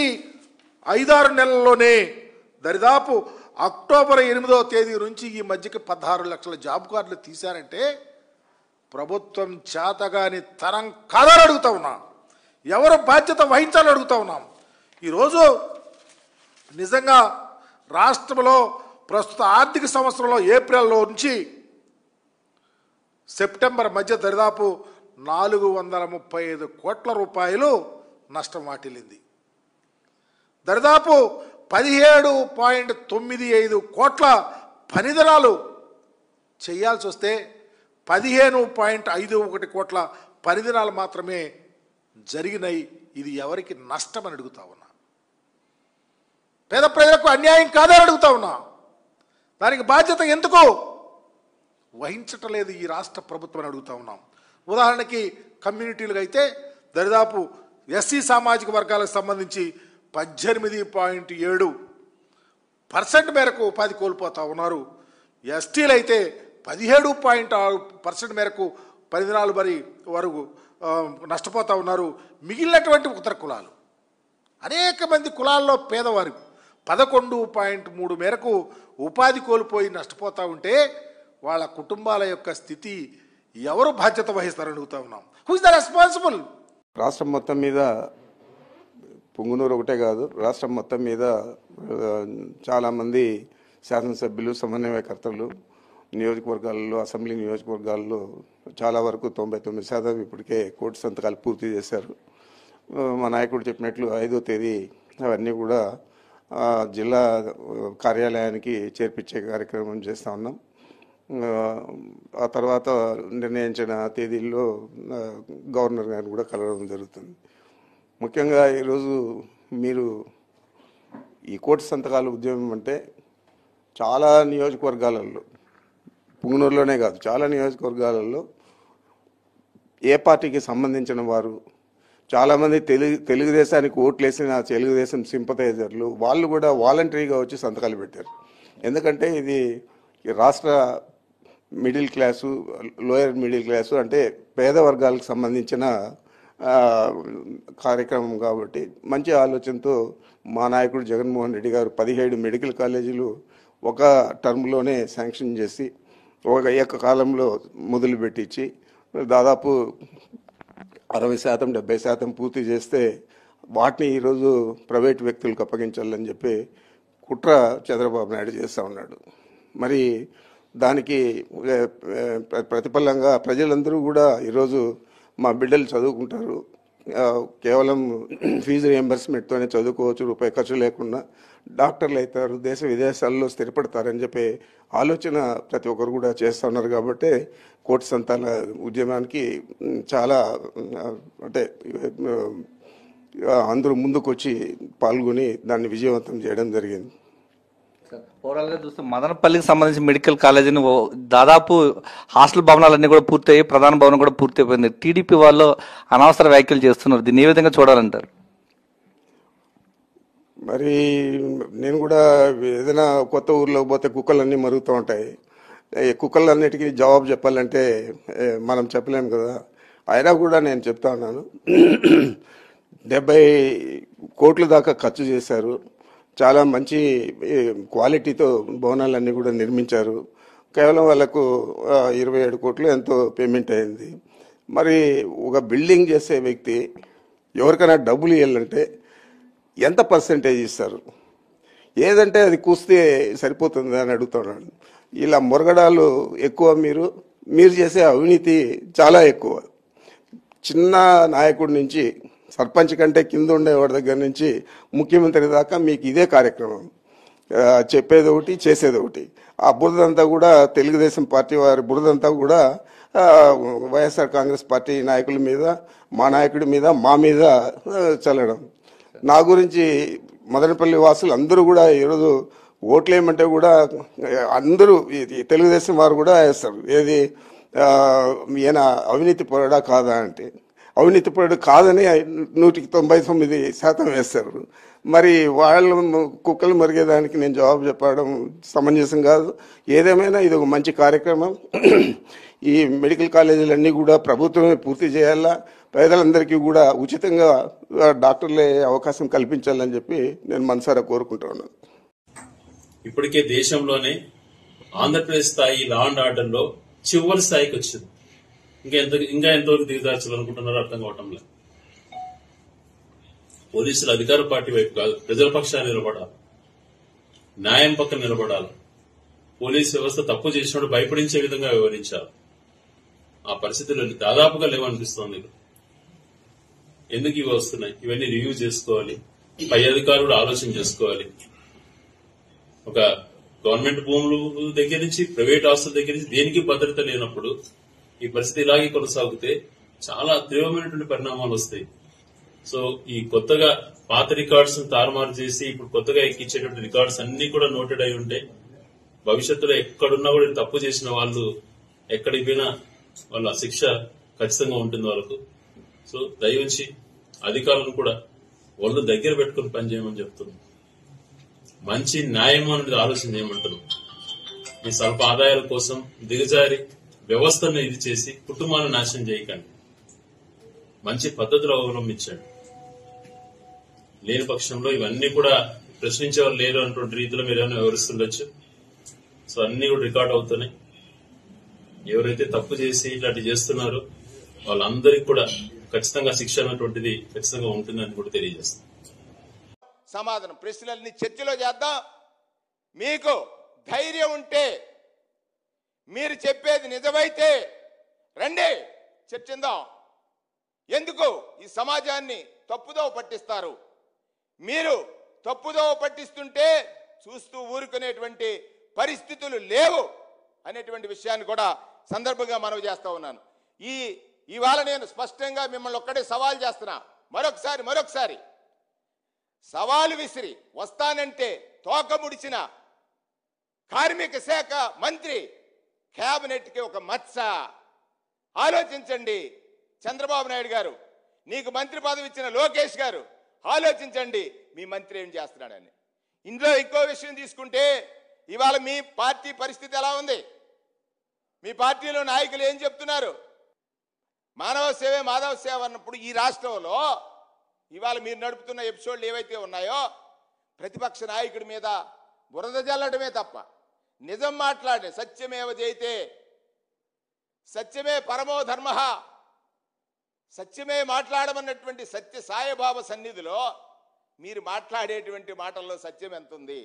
5-6 నెలల్లోనే దరిదాపు అక్టోబర్ 8వ తేదీ నుంచి ఈ మధ్యకి 16 లక్షల జాబ్ కార్డులు తీశారంటే ప్రభుత్వం చేతగాని తరం కాదని అడుగుతా ఉన్నాం. ఎవరు బాధ్యత వహించాలని అడుగుతా ఉన్నాం. ఈరోజు నిజంగా రాష్ట్రంలో ప్రస్తుత ఆర్థిక సంవత్సరంలో ఏప్రిల్లో నుంచి సెప్టెంబర్ మధ్య దరిదాపు 435 కోట్ల రూపాయలు నష్టం వాటిల్లింది. దరిదాపు 17.95 కోట్ల పనిదినాలు చేయాల్సి వస్తే 15.51 కోట్ల పనిదినాలు మాత్రమే జరిగినాయి. ఇది ఎవరికి నష్టం అని అడుగుతా ఉన్నా. పేద ప్రజలకు అన్యాయం కాదని అడుగుతా ఉన్నా. దానికి బాధ్యత ఎందుకు వహించటం లేదు ఈ రాష్ట్ర ప్రభుత్వం అని అడుగుతా ఉన్నాం. ఉదాహరణకి కమ్యూనిటీలుగా అయితే దరిదాపు ఎస్సీ సామాజిక వర్గాలకు సంబంధించి 18.7% మేరకు ఉపాధి కోల్పోతూ ఉన్నారు. ఎస్టీలు అయితే 17.6% మేరకు పనిదినాలు వరకు నష్టపోతూ ఉన్నారు. మిగిలినటువంటి ఇతర కులాలు అనేక మంది కులాల్లో పేదవారు 11.3 మేరకు ఉపాధి కోల్పోయి నష్టపోతూ ఉంటే వాళ్ళ కుటుంబాల యొక్క స్థితి ఎవరు బాధ్యత వహిస్తారని అడుగుతా ఉన్నాం. Who is the responsible? రాష్ట్రం మొత్తం మీద పుంగునూరు ఒకటే కాదు, రాష్ట్రం మొత్తం మీద చాలామంది శాసనసభ్యులు, సమన్వయకర్తలు నియోజకవర్గాల్లో, అసెంబ్లీ నియోజకవర్గాల్లో చాలా వరకు 99% ఇప్పటికే కోటి సంతకాలు పూర్తి చేశారు. మా నాయకుడు చెప్పినట్లు 5వ తేదీ అవన్నీ కూడా జిల్లా కార్యాలయానికి చేర్పించే కార్యక్రమం చేస్తూ ఉన్నాం. ఆ తర్వాత నిర్ణయించిన తేదీల్లో గవర్నర్ గారిని కూడా కలవడం జరుగుతుంది. ముఖ్యంగా ఈరోజు మీరు ఈ కోటి సంతకాల ఉద్యమం అంటే చాలా నియోజకవర్గాలలో, పుంగనూరులోనే కాదు చాలా నియోజకవర్గాలలో ఏ పార్టీకి సంబంధించిన వారు, చాలామంది తెలుగుదేశానికి ఓట్లేసిన తెలుగుదేశం సింపథైజర్లు వాళ్ళు కూడా వాలంటరీగా వచ్చి సంతకాలు పెట్టారు. ఎందుకంటే ఇది రాష్ట్ర middle class, lower middle class అంటే పేద వర్గాలకు సంబంధించిన కార్యక్రమం కాబట్టి మంచి ఆలోచనతో మా నాయకుడు జగన్మోహన్ రెడ్డి గారు 17 మెడికల్ కాలేజీలు ఒక టర్మ్లోనే శాంక్షన్ చేసి ఒక ఏకకాలంలో మొదలు పెట్టించి దాదాపు 60% 70% పూర్తి చేస్తే వాటిని ఈరోజు ప్రైవేట్ వ్యక్తులకు అప్పగించాలని చెప్పి కుట్ర చంద్రబాబు నాయుడు చేస్తూ ఉన్నాడు. మరి దానికి ప్రతిఫలంగా ప్రజలందరూ కూడా ఈరోజు మా బిడ్డలు చదువుకుంటారు, కేవలం ఫీజు రియంబర్స్మెంట్తోనే చదువుకోవచ్చు, రూపాయి ఖర్చు లేకుండా డాక్టర్లు అవుతారు, దేశ విదేశాల్లో స్థిరపడతారని చెప్పి ఆలోచన ప్రతి ఒక్కరు కూడా చేస్తూ ఉన్నారు. కాబట్టి కోటి సంతాన ఉద్యమానికి చాలా అంటే అందరూ ముందుకొచ్చి పాల్గొని దాన్ని విజయవంతం చేయడం జరిగింది. ఓవరాల్గా చూస్తే మదనపల్లికి సంబంధించి మెడికల్ కాలేజీని దాదాపు హాస్టల్ భవనాలన్నీ కూడా పూర్తయ్యి, ప్రధాన భవనం కూడా పూర్తి అయిపోయింది. టీడీపీ వాళ్ళు అనవసర వ్యాఖ్యలు చేస్తున్నారు, దీన్ని ఏ విధంగా చూడాలంటారు? మరి నేను కూడా ఏదైనా కొత్త ఊర్లోకి పోతే కుక్కలన్నీ మరుగుతూ ఉంటాయి. కుక్కలన్నిటికీ జవాబు చెప్పాలంటే మనం చెప్పలేము కదా. అయినా కూడా నేను చెప్తా ఉన్నాను, 70 కోట్ల దాకా ఖర్చు చేశారు. చాలా మంచి క్వాలిటీతో భవనాలన్నీ కూడా నిర్మించారు. కేవలం వాళ్ళకు 27 కోట్లు ఎంతో పేమెంట్ అయింది. మరి ఒక బిల్డింగ్ చేసే వ్యక్తి ఎవరికైనా డబ్బులు ఇవ్వాలంటే ఎంత పర్సెంటేజ్ ఇస్తారు? ఏదంటే అది కూస్తే సరిపోతుంది అని అడుగుతున్నాను. ఇలా మురగడాలు ఎక్కువ, మీరు చేసే అవినీతి చాలా ఎక్కువ. చిన్న నాయకుడి నుంచి సర్పంచ్ కంటే కింద ఉండేవాడి దగ్గర నుంచి ముఖ్యమంత్రి దాకా మీకు ఇదే కార్యక్రమం. చెప్పేది ఒకటి, చేసేది ఒకటి. ఆ బురదంతా కూడా తెలుగుదేశం పార్టీ వారి బురదంతా కూడా వైఎస్ఆర్ కాంగ్రెస్ పార్టీ నాయకుల మీద, మా నాయకుడి మీద, మా మీద చల్లడం. నా గురించి మదనపల్లి వాసులు అందరూ కూడా ఈరోజు ఓట్లేయమంటే కూడా అందరూ తెలుగుదేశం వారు కూడా వేస్తారు. ఏది ఈయన అవినీతి పరుడా కాదా అంటే, అవినీతి పరుడు కాదని 199% వేస్తారు. మరి వాళ్ళు కుక్కలు మరిగేదానికి నేను జవాబు చెప్పడం సమంజసం కాదు. ఏదేమైనా ఇది ఒక మంచి కార్యక్రమం. ఈ మెడికల్ కాలేజీలన్నీ కూడా ప్రభుత్వమే పూర్తి చేయాలా, పేదలందరికీ కూడా ఉచితంగా డాక్టర్లే అవకాశం కల్పించాలని చెప్పి నేను మనసారా కోరుకుంటున్నాను. ఇప్పటికే దేశంలోనే ఆంధ్రప్రదేశ్ స్థాయి లా అండ్ ఆర్డర్ లో చివరి స్థాయికి వచ్చింది. ఇంకా ఎంతవరకు దిగదార్చాలనుకుంటున్నారో అర్థం కావటం లేదు. పోలీసులు అధికార పార్టీ వైపు కాదు, ప్రజల పక్షాన్ని నిలబడాలి, న్యాయం పక్కన నిలబడాలి. పోలీసు వ్యవస్థ తప్పు చేసినప్పుడు భయపడించే విధంగా వ్యవహరించాలి. ఆ పరిస్థితులు దాదాపుగా లేవనిపిస్తోంది. ఎందుకు ఇవి వస్తున్నాయి? ఇవన్నీ రివ్యూ చేసుకోవాలి, పై అధికారులు ఆలోచన చేసుకోవాలి. ఒక గవర్నమెంట్ భూముల దగ్గర నుంచి ప్రైవేట్ ఆస్తుల దగ్గర నుంచి దేనికి భద్రత లేనప్పుడు ఈ పరిస్థితి ఇలాగే కొనసాగితే చాలా తీవ్రమైనటువంటి పరిణామాలు వస్తాయి. సో ఈ కొత్తగా పాత రికార్డ్స్ తారుమారు చేసి ఇప్పుడు కొత్తగా ఎక్కించేటువంటి రికార్డ్స్ అన్ని కూడా నోటెడ్ అయి ఉంటే భవిష్యత్తులో ఎక్కడున్నా కూడా తప్పు చేసిన వాళ్ళు ఎక్కడికి పోయినా వాళ్ళ శిక్ష ఖచ్చితంగా ఉంటుంది వాళ్ళకు. సో దయవుంచి అధికారులను కూడా వాళ్ళు దగ్గర పెట్టుకుని పనిచేయమని చెప్తున్నాం. మంచి న్యాయం అనేది ఆలోచన చేయమంటున్నాం. మీ స్వల్ప ఆదాయాల కోసం దిగజారి వ్యవస్థను ఇది చేసి కుటుంబాన్ని నాశనం చేయకండి. మంచి పద్ధతులు అవలంబించండి. లేని పక్షంలో ఇవన్నీ కూడా ప్రశ్నించేవారు లేరు అన్నటువంటి రీతిలో మీరు ఏమైనా వివరిస్తుండొచ్చు. సో అన్ని కూడా రికార్డ్ అవుతున్నాయి. ఎవరైతే తప్పు చేసి ఇట్లాంటి చేస్తున్నారో వాళ్ళందరికీ కూడా ఖచ్చితంగా శిక్ష అన్నటువంటిది ఖచ్చితంగా ఉంటుందని కూడా తెలియజేస్తాం. సమాధానం ప్రశ్నలన్నీ చర్చలో చేద్దాం. మీకు ధైర్యం ఉంటే, మీరు చెప్పేది నిజమైతే రండి చర్చిందాం. ఎందుకు ఈ సమాజాన్ని తప్పుదోవ పట్టిస్తారు? మీరు తప్పుదోవ పట్టిస్తుంటే చూస్తూ ఊరుకునేటువంటి పరిస్థితులు లేవు అనేటువంటి విషయాన్ని కూడా సందర్భంగా మనవి చేస్తా ఉన్నాను. ఇవాళ నేను స్పష్టంగా మిమ్మల్ని ఒక్కడే సవాల్ చేస్తున్నా. మరొకసారి సవాలు విసిరి వస్తానంటే తోక ముడిచిన కార్మిక శాఖ మంత్రి కేబినెట్కి ఒక మచ్చ. ఆలోచించండి చంద్రబాబు నాయుడు గారు, నీకు మంత్రి పదవి ఇచ్చిన లోకేష్ గారు, ఆలోచించండి మీ మంత్రి ఏం చేస్తున్నాడని. ఇందులో ఇంకో విషయం తీసుకుంటే ఇవాళ మీ పార్టీ పరిస్థితి ఎలా ఉంది? మీ పార్టీలో నాయకులు ఏం చెప్తున్నారు? మానవ సేవే మాధవ సేవ అన్నప్పుడు ఈ రాష్ట్రంలో ఇవాళ మీరు నడుపుతున్న ఎపిసోడ్లు ఏవైతే ఉన్నాయో ప్రతిపక్ష నాయకుడి మీద బురద జల్లడమే తప్ప నిజం మాట్లాడే సత్యమేవ జయతే, సత్యమే పరమో ధర్మ, సత్యమే మాట్లాడమన్నటువంటి సత్య సాయిబాబా సన్నిధిలో మీరు మాట్లాడేటువంటి మాటల్లో సత్యం ఎంత ఉంది?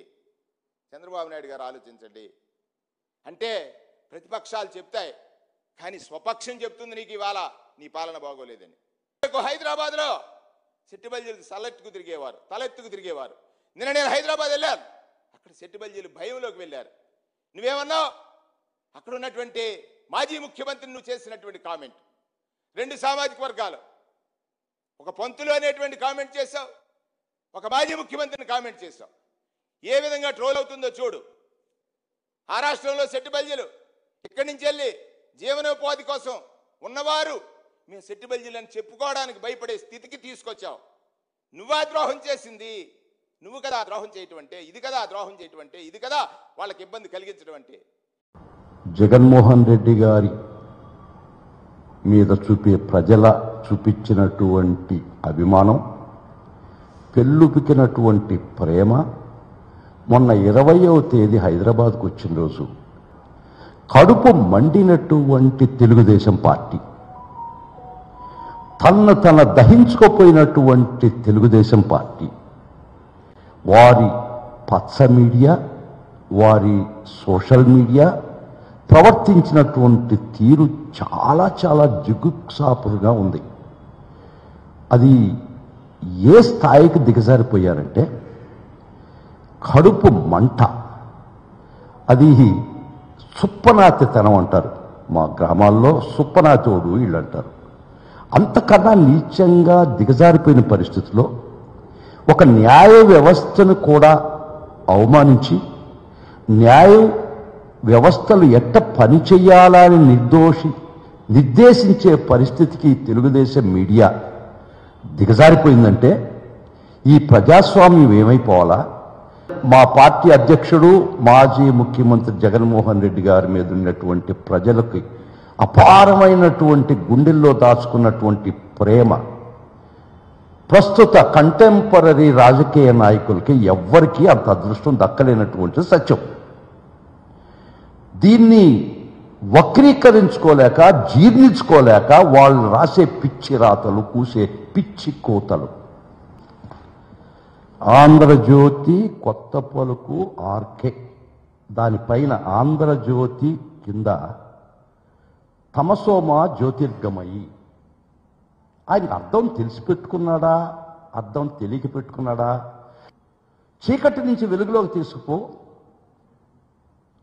చంద్రబాబు నాయుడు గారు ఆలోచించండి. అంటే ప్రతిపక్షాలు చెప్తాయి కానీ స్వపక్షం చెప్తుంది నీకు ఇవాళ నీ పాలన బాగోలేదని. హైదరాబాద్లో సెట్టిబల్జీలు తలెత్తుకు తిరిగేవారు. నిన్న నేను హైదరాబాద్ వెళ్ళాను. అక్కడ సెట్టిబల్జీలు భయంలోకి వెళ్ళారు. నువ్వేమన్నావు? అక్కడ ఉన్నటువంటి మాజీ ముఖ్యమంత్రిని నువ్వు చేసినటువంటి కామెంట్, 2 సామాజిక వర్గాలు, ఒక పంతులు అనేటువంటి కామెంట్ చేశావు, ఒక మాజీ ముఖ్యమంత్రిని కామెంట్ చేశావు. ఏ విధంగా ట్రోల్ అవుతుందో చూడు. ఆ రాష్ట్రంలో సెట్టిబల్జీలు ఇక్కడి నుంచి వెళ్ళి జీవనోపాధి కోసం ఉన్నవారు మేము సెట్టిబల్జీలు అని చెప్పుకోవడానికి భయపడే స్థితికి తీసుకొచ్చావు. నువ్వా ద్రోహం చేసింది? నువ్వు కదా ద్రోహం చేయటం అంటే ఇది కదా, ద్రోహం చేయటం అంటే ఇది కదా, వాళ్ళకి ఇబ్బంది కలిగించడం అంటే. జగన్మోహన్ రెడ్డి గారి మీద చూపించినటువంటి అభిమానం, పెళ్ళుపికినటువంటి ప్రేమ మొన్న 20వ తేదీ హైదరాబాద్కు వచ్చిన రోజు కడుపు మండినటువంటి తెలుగుదేశం పార్టీ, తన దహించుకోపోయినటువంటి తెలుగుదేశం పార్టీ వారి పచ్చ మీడియా, వారి సోషల్ మీడియా ప్రవర్తించినటువంటి తీరు చాలా చాలా జిగుప్సాపుగా ఉంది. అది ఏ స్థాయికి దిగజారిపోయారంటే కడుపు మంట. అది సుప్పనాతితనం అంటారు, మా గ్రామాల్లో సుప్పనాతోడు వీళ్ళు అంటారు. అంతకన్నా నీచంగా దిగజారిపోయిన పరిస్థితిలో ఒక న్యాయ వ్యవస్థను కూడా అవమానించి, న్యాయ వ్యవస్థలు ఎట్ట పనిచేయాలని నిర్దేశించే పరిస్థితికి తెలుగుదేశం మీడియా దిగజారిపోయిందంటే ఈ ప్రజాస్వామ్యం ఏమైపోవాలా? మా పార్టీ అధ్యక్షుడు మాజీ ముఖ్యమంత్రి జగన్మోహన్ రెడ్డి గారి మీద ఉన్నటువంటి ప్రజలకి అపారమైనటువంటి గుండెల్లో దాచుకున్నటువంటి ప్రేమ ప్రస్తుత కంటెంపరీ రాజకీయ నాయకులకి ఎవ్వరికీ అంత అదృష్టం దక్కలేనటువంటి సత్యం. దీన్ని వక్రీకరించుకోలేక, జీర్ణించుకోలేక వాళ్ళు రాసే పిచ్చి రాతలు, కూసే పిచ్చి కోతలు. ఆంధ్రజ్యోతి, కొత్త పలుకు, ఆర్కే, దానిపైన ఆంధ్రజ్యోతి కింద తమసోమ జ్యోతిర్గమయి. ఆయనకు అర్థం తెలిసి పెట్టుకున్నాడా, అర్థం తెలియక పెట్టుకున్నాడా? చీకటి నుంచి వెలుగులోకి తీసుకుపో,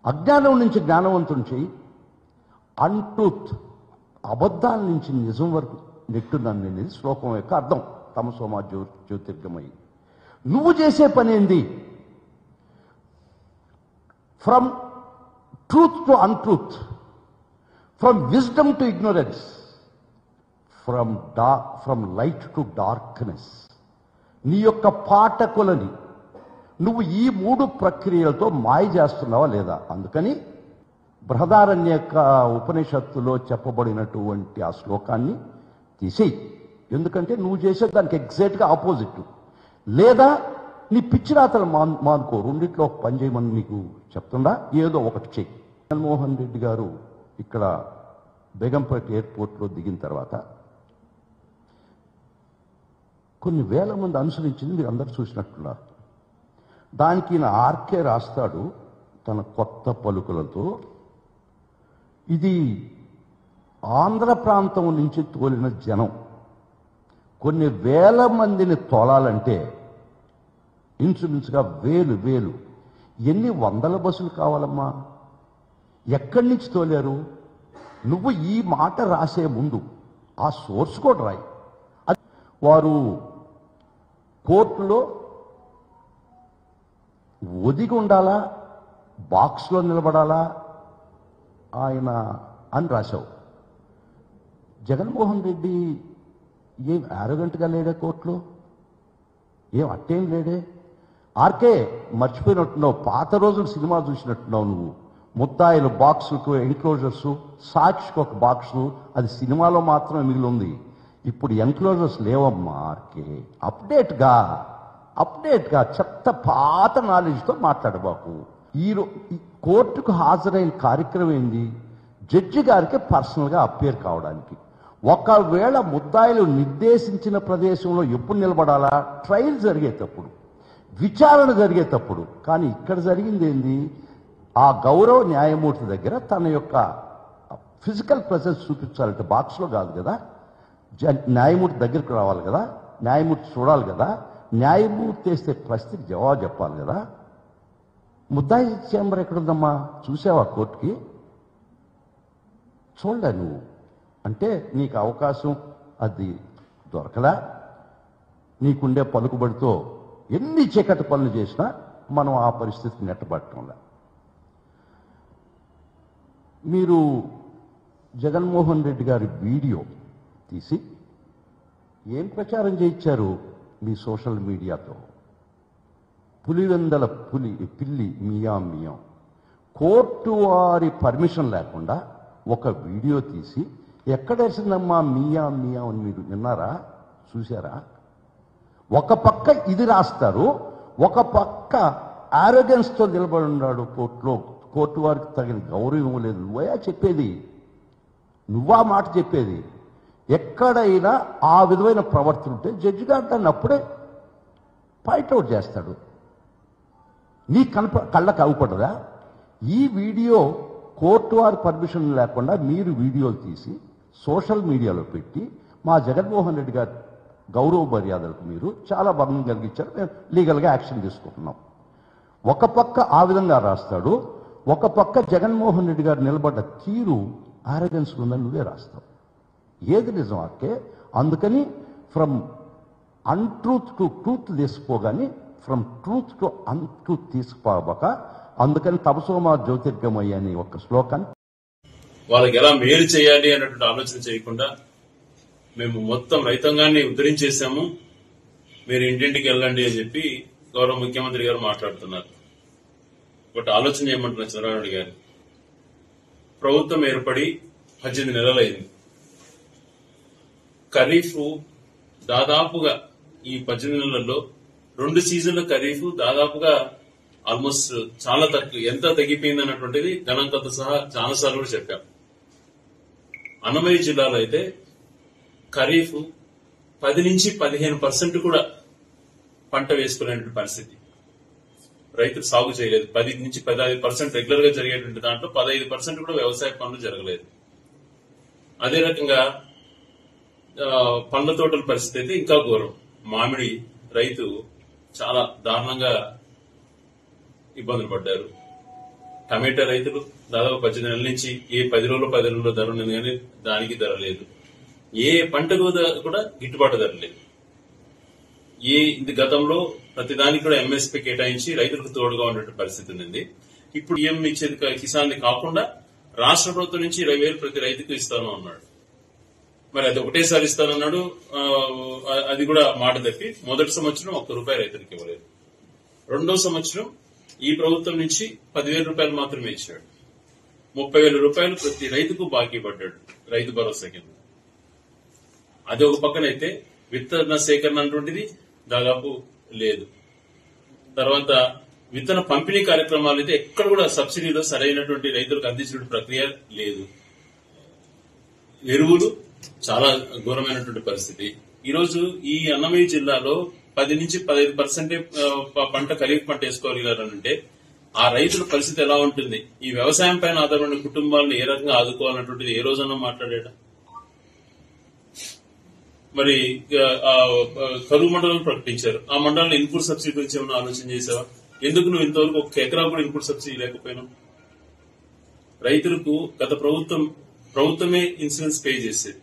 అజ్ఞానం నుంచి జ్ఞానవంతుని చేయి, అన్ట్రూత్ అబద్ధాల నుంచి నిజం వరకు నెట్టునన్ను అనేది శ్లోకం యొక్క అర్థం. తమసోమ జ్యోతిర్గమయి. నువ్వు చేసే పని ఏంది? From truth to untruth, from wisdom to ignorance, from light to darkness. నీ యొక్క పాఠకులని నువ్వు ఈ 3 ప్రక్రియలతో మాయ చేస్తున్నావా లేదా? అందుకని బృహదారణ్యక ఉపనిషత్తులో చెప్పబడినటువంటి ఆ శ్లోకాన్ని తీసేయి. ఎందుకంటే నువ్వు చేసే దానికి ఎగ్జాక్ట్గా ఆపోజిట్. లేదా నీ పిచ్చి రాతలు మానుకో. రెండిట్లో ఒక పని చేయమని నీకు చెప్తుందా, ఏదో ఒకటి చెయ్యి. జగన్మోహన్ రెడ్డి గారు ఇక్కడ బేగంపేట ఎయిర్పోర్ట్లో దిగిన తర్వాత కొన్ని వేల మంది అనుసరించింది మీరు అందరూ చూసినట్టున్నారు. దానికి ఈయన ఆర్కే రాస్తాడు తన కొత్త పలుకులతో, ఇది ఆంధ్ర ప్రాంతం నుంచి తోలిన జనం. కొన్ని వేల మందిని తోలాలంటే ఇన్సూరెన్స్గా వేలు ఎన్ని వందల బస్సులు కావాలమ్మా? ఎక్కడి నుంచి తోలారు? నువ్వు ఈ మాట రాసే ముందు ఆ సోర్స్ కూడా రాయి. వారు కోర్టులో ఒదిగి ఉండాలా, బాక్స్లో నిలబడాలా ఆయన అని రాశావు. జగన్మోహన్ రెడ్డి ఏం యారోగెంట్గా లేడే కోర్టులో? ఏం అట్టేం లేడే? ఆర్కే మర్చిపోయినట్టున్నావు, పాత రోజులు సినిమా చూసినట్టున్నావు నువ్వు. ముత్తాయిలు బాక్సులకు ఎన్క్లోజర్సు, సాక్షికి ఒక బాక్సు, అది సినిమాలో మాత్రమే మిగిలి ఉంది. ఇప్పుడు ఎన్క్లోజర్స్ లేవమ్మా ఆర్కే. అప్డేట్గా చెత్త పాత నాలెడ్జ్తో మాట్లాడబాకు. ఈ కోర్టుకు హాజరైన కార్యక్రమం ఏంది? జడ్జి గారికి పర్సనల్గా అప్పేర్ కావడానికి. ఒకవేళ ముద్దాయిలు నిర్దేశించిన ప్రదేశంలో ఎప్పుడు నిలబడాలా? ట్రయల్ జరిగేటప్పుడు, విచారణ జరిగేటప్పుడు. కానీ ఇక్కడ జరిగింది ఏంది? ఆ గౌరవ న్యాయమూర్తి దగ్గర తన యొక్క ఫిజికల్ ప్రెసెన్స్ చూపించాలంటే బాక్స్లో కాదు కదా, న్యాయమూర్తి దగ్గరికి రావాలి కదా, న్యాయమూర్తి చూడాలి కదా, న్యాయమూర్తి వేస్తే ప్రశ్నకి జవాబు చెప్పాలి కదా. ముద్దాయి చేంబర్ ఎక్కడుందమ్మా? చూసావా కోర్టుకి? చూడలే నువ్వు. అంటే నీకు అవకాశం అది దొరకలా. నీకుండే పలుకుబడితో ఎన్ని చీకటి పనులు చేసినా మనం ఆ పరిస్థితిని నెట్టబట్టడంలా. మీరు జగన్మోహన్ రెడ్డి గారి వీడియో తీసి ఏం ప్రచారం చేయించారు మీ సోషల్ మీడియాతో? పులివెందల పిల్లి మియాం కోర్టు వారి పర్మిషన్ లేకుండా ఒక వీడియో తీసి ఎక్కడేసిందమ్మా మియాం అని మీరు విన్నారా? చూసారా? ఒక పక్క ఇది రాస్తారు, ఒక పక్క ఆరోగెన్స్తో నిలబడి ఉన్నాడు కోర్టులో. కోర్టు వారికి తగిన గౌరవం ఇవ్వలేదు. నువ్వయా చెప్పేది, నువ్వా మాట చెప్పేది? ఎక్కడైనా ఆ విధమైన ప్రవర్తన ఉంటే జడ్జి గారు దాన్ని అప్పుడే పాయింట్అవుట్ చేస్తాడు. నీ కళ్ళకు అవ్వకూడదా? ఈ వీడియో కోర్టు వారి పర్మిషన్ లేకుండా మీరు వీడియోలు తీసి సోషల్ మీడియాలో పెట్టి మా జగన్మోహన్ రెడ్డి గారి గౌరవ మర్యాదలకు మీరు చాలా భంగం కలిగించారు. మేము లీగల్గా యాక్షన్ తీసుకుంటున్నాం. ఒక పక్క ఆ విధంగా రాస్తాడు, ఒక పక్క జగన్మోహన్ రెడ్డి గారు నిలబడ్డ తీరు ఆరోగెన్స్ ఉందని నువ్వే రాస్తావు. ఏది నిజం అక్కే? అందుకని ఫ్రమ్ అన్ట్రూత్ టు ట్రూత్ తీసుకోగాని ఫ్రమ్ ట్రూత్ టు అన్ట్రూత్ తీసుకుపోక, అందుకని తపసోమా జ్యోతిర్గమయ్య అని ఒక శ్లోకాన్ని వాళ్ళకి ఎలా మేలు చేయాలి అన్నటువంటి ఆలోచన చేయకుండా మేము మొత్తం రైతాంగాన్ని ఉద్ధరించేశాము, మీరు ఇంటింటికి వెళ్ళండి అని చెప్పి గౌరవ ముఖ్యమంత్రి గారు మాట్లాడుతున్నారు. బట్ ఆలోచన చేయమంటున్నారు చంద్రబాబు నాయుడు గారు. ప్రభుత్వం ఏర్పడి 18 నెలలైంది. ఖరీఫ్ దాదాపుగా ఈ 18 నెలల్లో 2 సీజన్ల ఖరీఫ్ దాదాపుగా ఆల్మోస్ట్ చాలా తక్కువ, ఎంత తగ్గిపోయింది అన్నటువంటిది గణాంకాలతో సహా చాలా సార్లు కూడా చెప్పాం. అన్నమయ్య జిల్లాలో అయితే ఖరీఫ్ 10 నుంచి 15% కూడా పంట వేసుకునేటువంటి పరిస్థితి. రైతులు సాగు చేయలేదు. 10 నుంచి 15% రెగ్యులర్ గా జరిగేటువంటి దాంట్లో 15% కూడా వ్యవసాయ పనులు జరగలేదు. అదే రకంగా పండ్ల తోటల పరిస్థితి అయితే ఇంకా ఘోరం. మామిడి రైతు చాలా దారుణంగా ఇబ్బందులు పడ్డారు. టమాటా రైతులు దాదాపు 18 నెలల నుంచి ఏ 10 రోజుల్లో ధర ఉన్నది కానీ దానికి ధర లేదు. ఏ పంటకు కూడా గిట్టుబాటు ధర లేదు. ఇది గతంలో ప్రతిదానికి కూడా ఎంఎస్పీ కేటాయించి రైతులకు తోడుగా ఉన్నటువంటి పరిస్థితి ఉంది. ఇప్పుడు ఏం ఇచ్చేది కిసాన్ కాకుండా రాష్ట్ర ప్రభుత్వం నుంచి 20,000 ప్రతి రైతుకు ఇస్తాను అన్నాడు. మరి అది ఒకటేసారి ఇస్తానన్నాడు. అది కూడా మాట తప్పి మొదటి సంవత్సరం ₹1 రైతులకు ఇవ్వలేదు. రెండో సంవత్సరం ఈ ప్రభుత్వం నుంచి 10,000 రూపాయలు మాత్రమే ఇచ్చాడు. 30,000 ప్రతి రైతుకు బాకీ పడ్డాడు రైతు భరోసా కింద. అది ఒక పక్కనైతే విత్తన సేకరణ అటువంటిది దాదాపు లేదు. తర్వాత విత్తన పంపిణీ కార్యక్రమాలు అయితే ఎక్కడ కూడా సబ్సిడీలో సరైనటువంటి రైతులకు అందించిన ప్రక్రియ లేదు. ఎరువులు చాలా ఘోరమైనటువంటి పరిస్థితి. ఈరోజు ఈ అన్నమయ్య జిల్లాలో 10 నుంచి 15% పంట ఖరీఫ్ పంట వేసుకోగలిగారంటే ఆ రైతుల పరిస్థితి ఎలా ఉంటుంది? ఈ వ్యవసాయం పైన ఆధారపడిన కుటుంబాలను ఏ రకంగా ఆదుకోవాలన్నటువంటిది ఏ రోజన్నా మాట్లాడా? మరి కరువు మండలం ప్రకటించారు. ఆ మండలంలో ఇన్పుట్ సబ్సిడీ గురించి ఏమైనా ఆలోచన చేసావా? ఎందుకు నువ్వు ఇంతవరకు 1 ఎకరా కూడా ఇన్పుట్ సబ్సిడీ లేకపోయినావు? రైతులకు గత ప్రభుత్వమే ఇన్సూరెన్స్ పే చేసేది,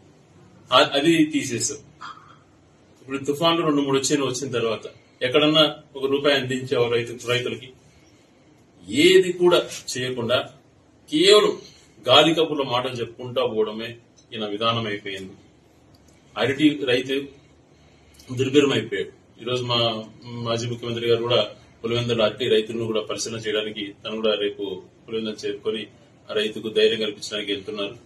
అది తీసేసావు. ఇప్పుడు తుఫాన్లు 2-3 వచ్చిన తర్వాత ఎక్కడన్నా ₹1 అందించావు రైతులకి? ఏది కూడా చేయకుండా కేవలం గాలి కబుర్ల మాటలు చెప్పుకుంటా పోవడమే ఈయన విధానం అయిపోయింది. అరటి రైతు దుర్భరం అయిపోయాడు. ఈరోజు మా మాజీ ముఖ్యమంత్రి గారు కూడా పులివెందుల అరటి రైతులను కూడా పరిశీలన చేయడానికి తను కూడా రేపు పులివెందులు చేరుకొని ఆ రైతుకు ధైర్యం కల్పించడానికి వెళ్తున్నారు.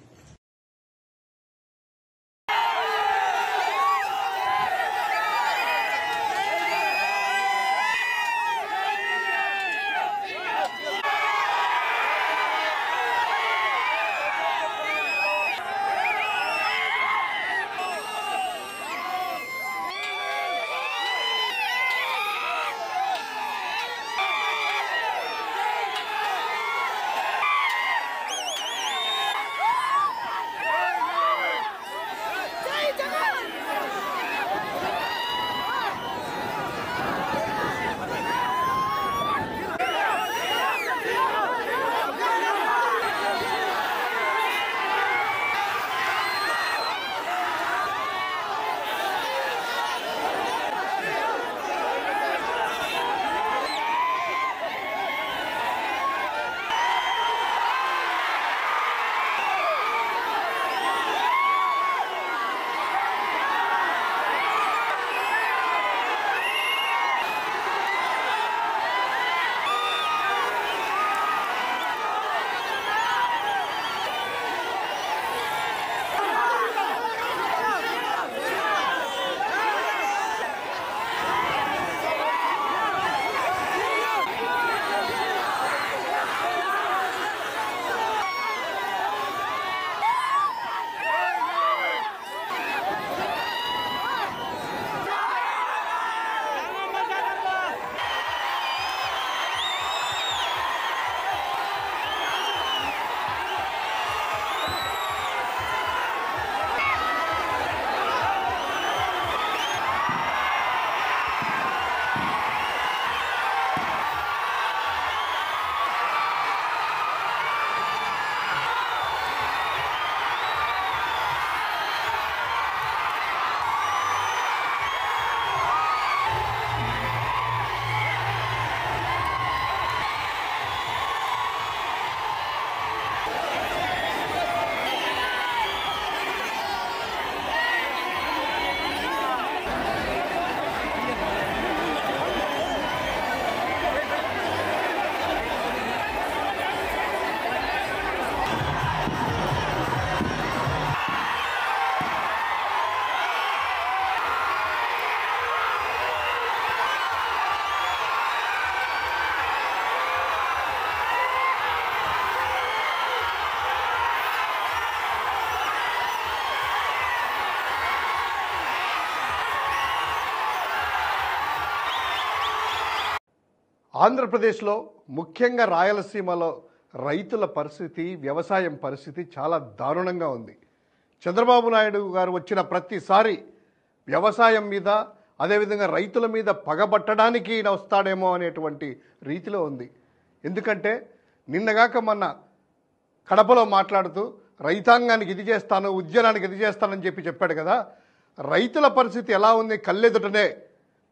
ఆంధ్రప్రదేశ్లో ముఖ్యంగా రాయలసీమలో రైతుల పరిస్థితి, వ్యవసాయం పరిస్థితి చాలా దారుణంగా ఉంది. చంద్రబాబు నాయుడు గారు వచ్చిన ప్రతిసారి వ్యవసాయం మీద, అదేవిధంగా రైతుల మీద పగబట్టడానికి ఈయన వస్తాడేమో అనేటువంటి రీతిలో ఉంది. ఎందుకంటే నిన్నగాక మొన్న కడపలో మాట్లాడుతూ రైతాంగానికి ఇది చేస్తాను, ఉద్యమానికి ఇది చేస్తానని చెప్పాడు కదా. రైతుల పరిస్థితి ఎలా ఉంది? కళ్ళెదుటనే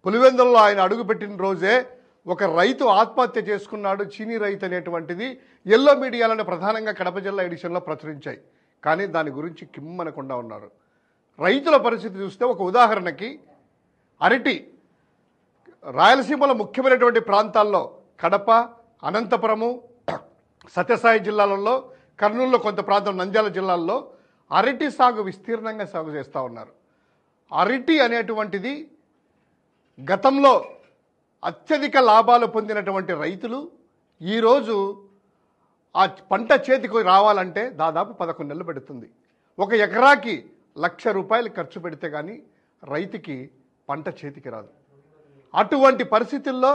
పులివెందులలో ఆయన అడుగుపెట్టిన రోజే ఒక రైతు ఆత్మహత్య చేసుకున్నాడు, చీనీ రైతు అనేటువంటిది ఎల్లో మీడియాలను ప్రధానంగా కడప జిల్లా ఎడిషన్లో ప్రచురించాయి. కానీ దాని గురించి కిమ్మనకుండా ఉన్నారు. రైతుల పరిస్థితి చూస్తే ఒక ఉదాహరణకి అరటి రాయలసీమలో ముఖ్యమైనటువంటి ప్రాంతాల్లో కడప, అనంతపురము, సత్యసాయి జిల్లాలలో, కర్నూలులో కొంత ప్రాంతం, నంద్యాల జిల్లాల్లో అరటి సాగు విస్తీర్ణంగా సాగు చేస్తూ ఉన్నారు. అరటి అనేటువంటిది గతంలో అత్యధిక లాభాలు పొందినటువంటి రైతులు ఈరోజు ఆ పంట చేతికి రావాలంటే దాదాపు 11 నెలలు పెడుతుంది. ఒక ఎకరాకి 1,00,000 రూపాయలు ఖర్చు పెడితే కానీ రైతుకి పంట చేతికి రాదు. అటువంటి పరిస్థితుల్లో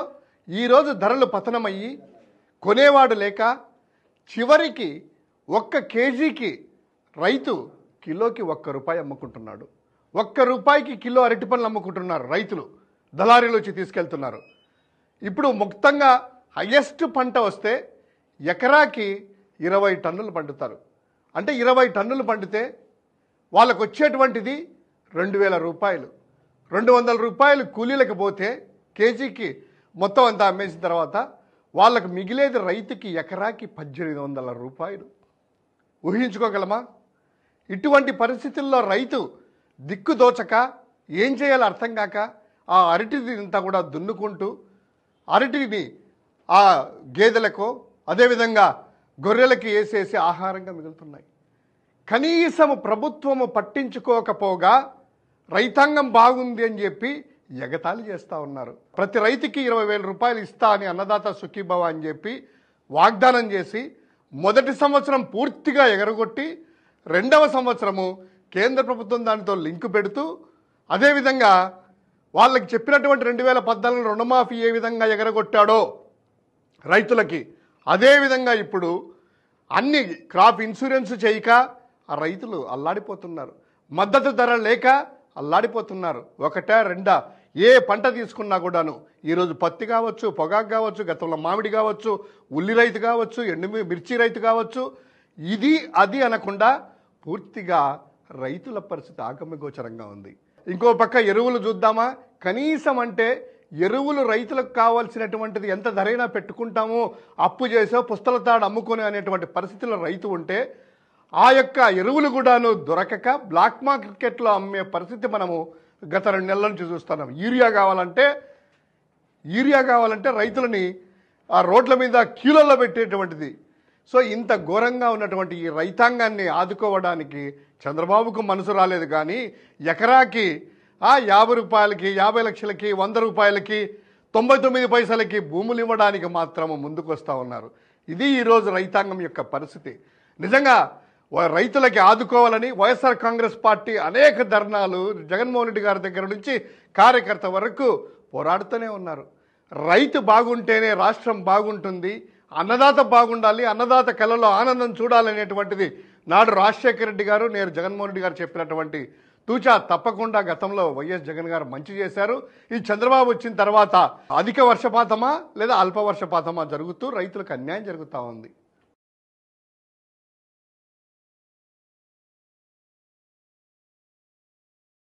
ఈరోజు ధరలు పతనమయ్యి కొనేవాడు లేక చివరికి 1 కేజీకి రైతు కిలోకి 1 రూపాయి అమ్ముకుంటున్నాడు. 1 రూపాయికి కిలో అరటి పండ్లు అమ్ముకుంటున్నారు రైతులు, దళారీలు వచ్చి తీసుకెళ్తున్నారు. ఇప్పుడు మొత్తంగా హయ్యెస్ట్ పంట వస్తే ఎకరాకి 20 టన్నులు పండుతారు. అంటే 20 టన్నులు పండితే వాళ్ళకు వచ్చేటువంటిది 2,000 రూపాయలు. 200 రూపాయలు కూలీలకు పోతే కేజీకి మొత్తం అంతా అమ్మేసిన తర్వాత వాళ్ళకు మిగిలేది రైతుకి ఎకరాకి 1,800 రూపాయలు. ఊహించుకోగలమా? ఇటువంటి పరిస్థితుల్లో రైతు దిక్కు దోచక ఏం చేయాలో అర్థం కాక ఆ అరటిని అంతా కూడా దున్నుకుంటూ అరటిని ఆ గేదెలకు, అదేవిధంగా గొర్రెలకి వేసేసి ఆహారంగా మిగులుతున్నాయి. కనీసం ప్రభుత్వము పట్టించుకోకపోగా రైతాంగం బాగుంది అని చెప్పి ఎగతాళి చేస్తూ ఉన్నారు. ప్రతి రైతుకి 20,000 రూపాయలు ఇస్తా అని అన్నదాత సుఖీభవ అని చెప్పి వాగ్దానం చేసి మొదటి సంవత్సరం పూర్తిగా ఎగరగొట్టి, 2వ సంవత్సరము కేంద్ర ప్రభుత్వం దానితో లింకు పెడుతూ, అదేవిధంగా వాళ్ళకి చెప్పినటువంటి 2014 రుణమాఫీ ఏ విధంగా ఎగరగొట్టాడో రైతులకి, అదేవిధంగా ఇప్పుడు అన్ని క్రాప్ ఇన్సూరెన్స్ చేయక ఆ రైతులు అల్లాడిపోతున్నారు. మద్దతు ధర లేక అల్లాడిపోతున్నారు. 1, 2 ఏ పంట తీసుకున్నా కూడాను ఈరోజు పత్తి కావచ్చు, పొగాకు కావచ్చు, గతంలో మామిడి కావచ్చు, ఉల్లి రైతు కావచ్చు, మిర్చి రైతు కావచ్చు, ఇది అది అనకుండా పూర్తిగా రైతుల పరిస్థితి ఆగమగోచరంగా ఉంది. ఇంకో పక్క ఎరువులు చూద్దామా? కనీసం అంటే ఎరువులు రైతులకు కావాల్సినటువంటిది ఎంత ధరైనా పెట్టుకుంటామో, అప్పు చేసో పుస్తల తాడు అమ్ముకొని అనేటువంటి పరిస్థితుల్లో రైతు ఉంటే ఆ యొక్క ఎరువులు కూడాను దొరకక బ్లాక్ మార్కెట్లో అమ్మే పరిస్థితి మనము గత 2 నెలల నుంచి చూస్తున్నాం. యూరియా కావాలంటే రైతులని ఆ రోడ్ల మీద క్యూలలో పెట్టేటువంటిది. సో ఇంత ఘోరంగా ఉన్నటువంటి ఈ రైతాంగాన్ని ఆదుకోవడానికి చంద్రబాబుకు మనసు రాలేదు. కానీ ఎకరాకి 50 రూపాయలకి, 50 లక్షలకి, 100 రూపాయలకి, 99 పైసలకి భూములు ఇవ్వడానికి మాత్రము ముందుకు వస్తూ ఉన్నారు. ఇది ఈరోజు రైతాంగం యొక్క పరిస్థితి. నిజంగా రైతులకి ఆదుకోవాలని వైఎస్ఆర్ కాంగ్రెస్ పార్టీ అనేక ధర్నాలు జగన్మోహన్ రెడ్డి గారి దగ్గర నుంచి కార్యకర్త వరకు పోరాడుతూనే ఉన్నారు. రైతు బాగుంటేనే రాష్ట్రం బాగుంటుంది, అన్నదాత బాగుండాలి, అన్నదాత కళలో ఆనందం చూడాలనేటువంటిది నాడు రాజశేఖర రెడ్డి గారు, నేడు జగన్మోహన్ రెడ్డి గారు చెప్పినటువంటి తూచా తప్పకుండా గతంలో వైఎస్ జగన్ గారు మంచి చేశారు. ఈ చంద్రబాబు వచ్చిన తర్వాత అధిక వర్షపాతమా లేదా అల్ప వర్షపాతమా జరుగుతూ రైతులకు అన్యాయం జరుగుతూ ఉంది.